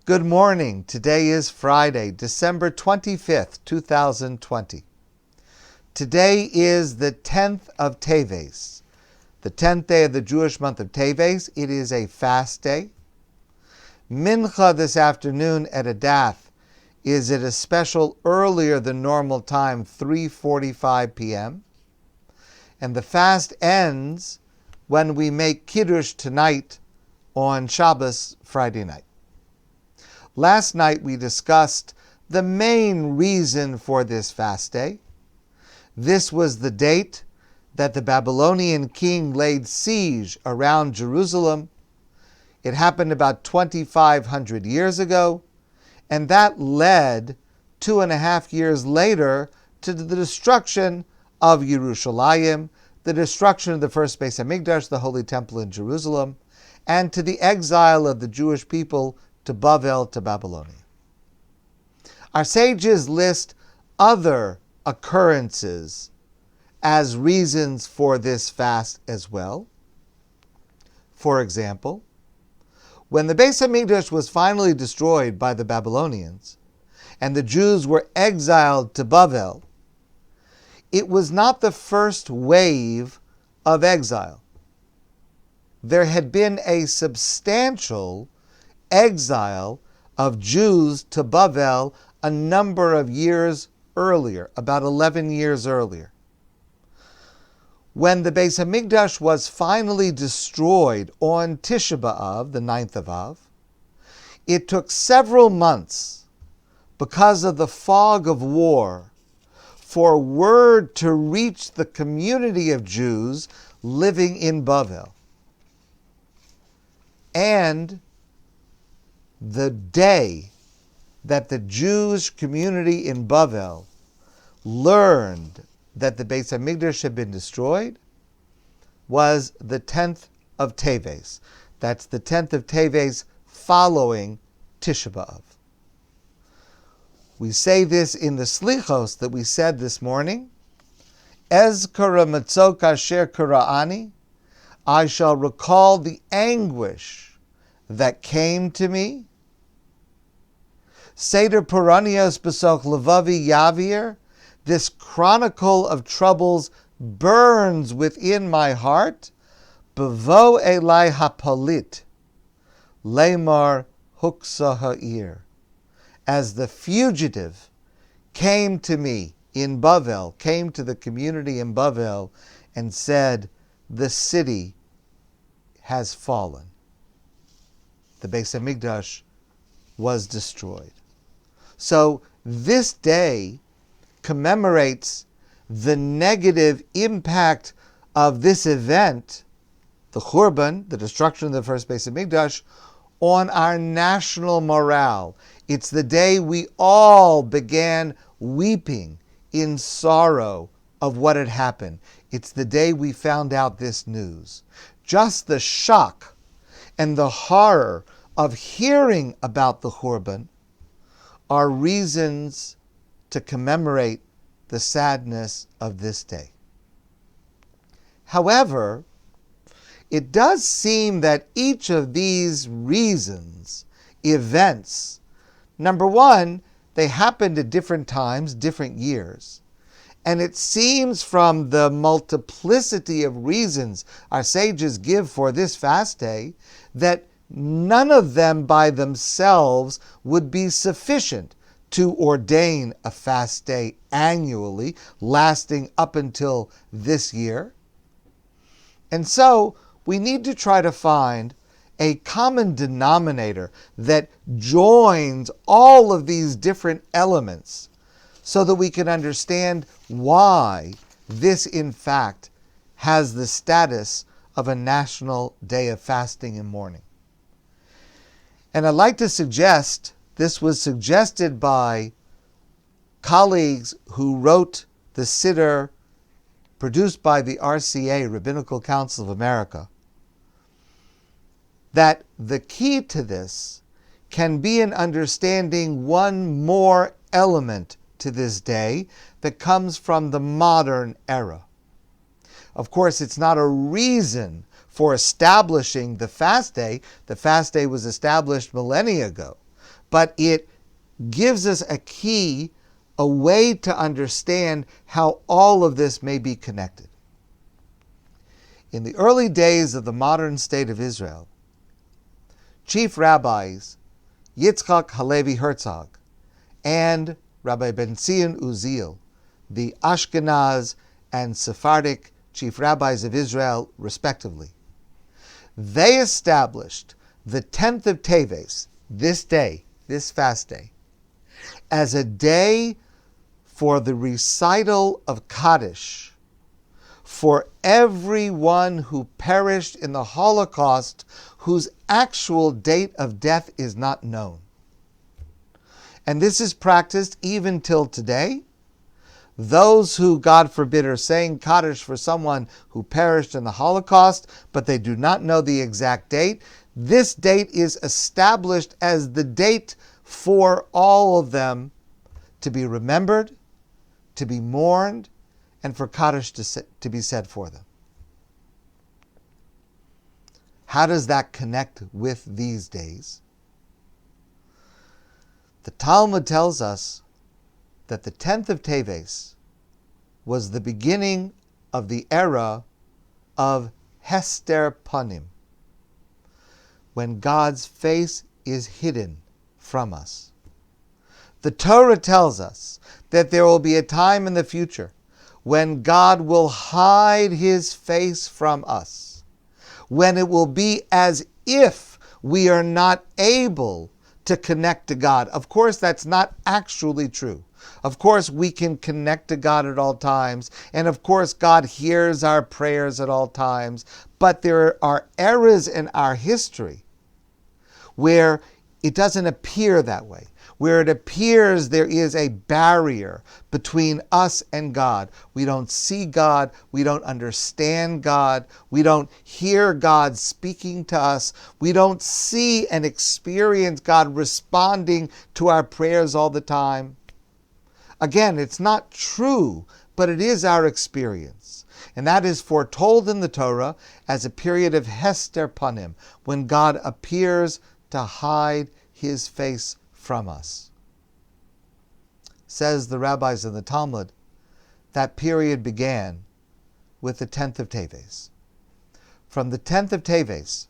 Good morning. Today is Friday, December 25th, 2020. Today is the 10th of Tevet, the 10th day of the Jewish month of Tevet. It is a fast day. Mincha this afternoon at Adath is at a special earlier than normal time, 3:45 p.m. And the fast ends when we make Kiddush tonight on Shabbos, Friday night. Last night we discussed the main reason for this fast day. This was the date that the Babylonian king laid siege around Jerusalem. It happened about 2,500 years ago, and that led 2.5 years later to the destruction of Yerushalayim, the destruction of the first Beis Hamikdash, the Holy Temple in Jerusalem, and to the exile of the Jewish people to Bavel, to Babylonia. Our sages list other occurrences as reasons for this fast as well. For example, when the Beis Hamikdash was finally destroyed by the Babylonians and the Jews were exiled to Bavel, it was not the first wave of exile. There had been a substantial exile of Jews to Bavel a number of years earlier, about 11 years earlier. When the Beis Hamikdash was finally destroyed on Tisha B'Av, the 9th of Av, it took several months because of the fog of war for word to reach the community of Jews living in Bavel. And the day that the Jewish community in Bavel learned that the Beis Hamikdash had been destroyed was the 10th of Tevet. That's the 10th of Tevet following Tisha B'Av. We say this in the Slichos that we said this morning. Ezkara matzok asher kara'ani. I shall recall the anguish that came to me. Seder Puranios Besoch Levavi Yavir, this chronicle of troubles burns within my heart. Bevo Elai Hapalit, Lemar Huksa Ha'ir. As the fugitive came to me in Bavel, came to the community in Bavel, and said, the city has fallen. The Beis Hamikdash was destroyed. So this day commemorates the negative impact of this event, the Churban, the destruction of the first Beis Hamikdash, on our national morale. It's the day we all began weeping in sorrow of what had happened. It's the day we found out this news. Just the shock and the horror of hearing about the Churban are reasons to commemorate the sadness of this day. However, it does seem that each of these reasons, events, number one, they happened at different times, different years. And it seems from the multiplicity of reasons our sages give for this fast day that none of them by themselves would be sufficient to ordain a fast day annually, lasting up until this year. And so we need to try to find a common denominator that joins all of these different elements so that we can understand why this, in fact, has the status of a national day of fasting and mourning. And I'd like to suggest, this was suggested by colleagues who wrote the Siddur produced by the RCA, Rabbinical Council of America, that the key to this can be in understanding one more element to this day that comes from the modern era. Of course, it's not a reason for establishing the fast day. The fast day was established millennia ago. but it gives us a key, a way to understand how all of this may be connected. In the early days of the modern state of Israel, chief rabbis Yitzchak Halevi Herzog and Rabbi Ben Zion Uziel, the Ashkenaz and Sephardic chief rabbis of Israel, respectively, they established the 10th of Tevet, this day, this fast day, as a day for the recital of Kaddish for everyone who perished in the Holocaust whose actual date of death is not known. And this is practiced even till today. Those who, God forbid, are saying Kaddish for someone who perished in the Holocaust, but they do not know the exact date, this date is established as the date for all of them to be remembered, to be mourned, and for Kaddish to be said for them. How does that connect with these days? The Talmud tells us that the 10th of Tevet was the beginning of the era of Hester Panim, when God's face is hidden from us. The Torah tells us that there will be a time in the future when God will hide his face from us, when it will be as if we are not able to connect to God. Of course, that's not actually true. Of course, we can connect to God at all times, and of course, God hears our prayers at all times, but there are eras in our history where it doesn't appear that way, where it appears there is a barrier between us and God. We don't see God, we don't understand God, we don't hear God speaking to us, we don't see and experience God responding to our prayers all the time. Again, it's not true, but it is our experience. And that is foretold in the Torah as a period of Hester Panim, when God appears to hide his face from us. Says the rabbis in the Talmud, that period began with the 10th of Tevet. From the 10th of Tevet,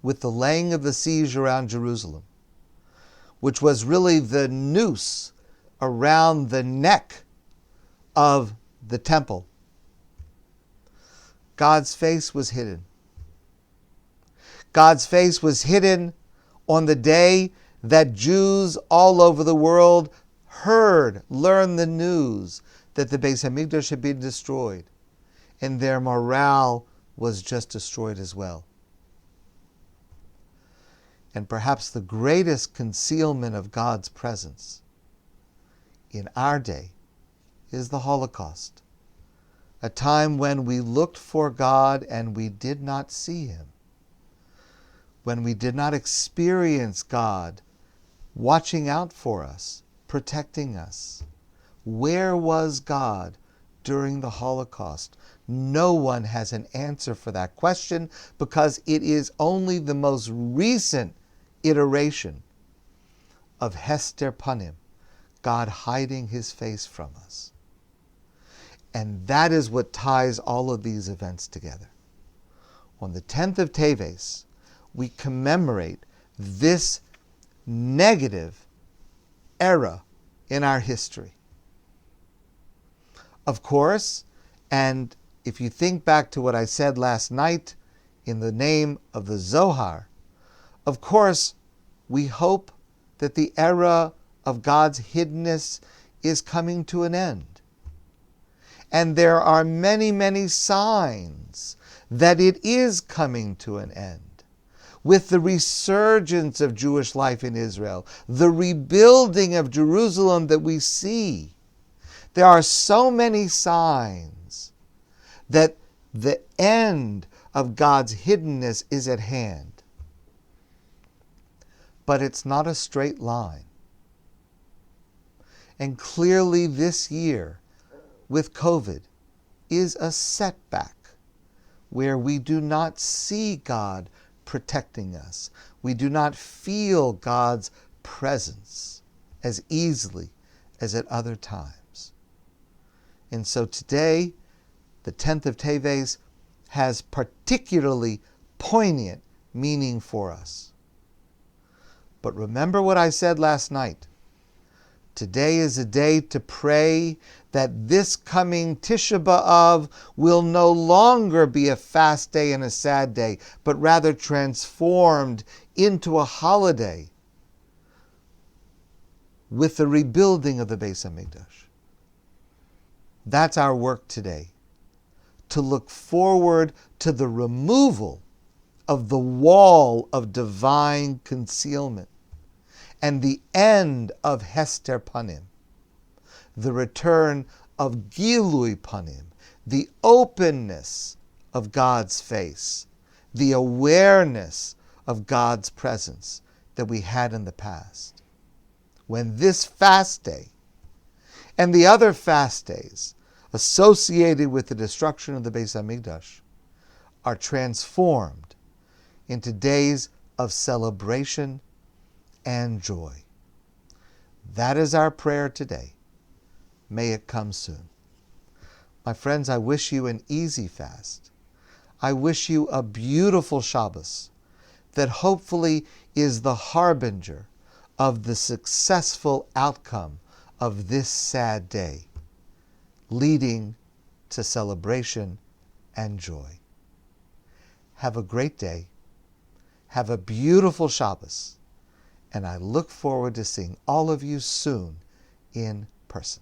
with the laying of the siege around Jerusalem, which was really the noose around the neck of the temple, God's face was hidden. God's face was hidden on the day that Jews all over the world learned the news that the Beis Hamikdash had been destroyed, and their morale was just destroyed as well. And perhaps the greatest concealment of God's presence in our day is the Holocaust, a time when we looked for God and we did not see him, when we did not experience God watching out for us, protecting us. Where was God during the Holocaust? No one has an answer for that question, because it is only the most recent iteration of Hester Panim, God hiding his face from us. And that is what ties all of these events together. On the 10th of Tevet, we commemorate this negative era in our history. Of course, and if you think back to what I said last night in the name of the Zohar, of course, we hope that the era of God's hiddenness is coming to an end. And there are many, many signs that it is coming to an end. With the resurgence of Jewish life in Israel, the rebuilding of Jerusalem that we see, there are so many signs that the end of God's hiddenness is at hand. But it's not a straight line. And clearly this year, with COVID, is a setback where we do not see God protecting us. We do not feel God's presence as easily as at other times. And so today, the 10th of Tevet has particularly poignant meaning for us. But remember what I said last night. Today is a day to pray that this coming Tisha B'Av will no longer be a fast day and a sad day, but rather transformed into a holiday with the rebuilding of the Beis HaMikdash. That's our work today, to look forward to the removal of the wall of divine concealment and the end of Hester Panim, the return of Gilui Panim, the openness of God's face, the awareness of God's presence that we had in the past. When this fast day and the other fast days associated with the destruction of the Beis HaMikdash are transformed into days of celebration and joy. That is our prayer today. May it come soon. My friends, I wish you an easy fast. I wish you a beautiful Shabbos that hopefully is the harbinger of the successful outcome of this sad day, leading to celebration and joy. Have a great day. Have a beautiful Shabbos. And I look forward to seeing all of you soon in person.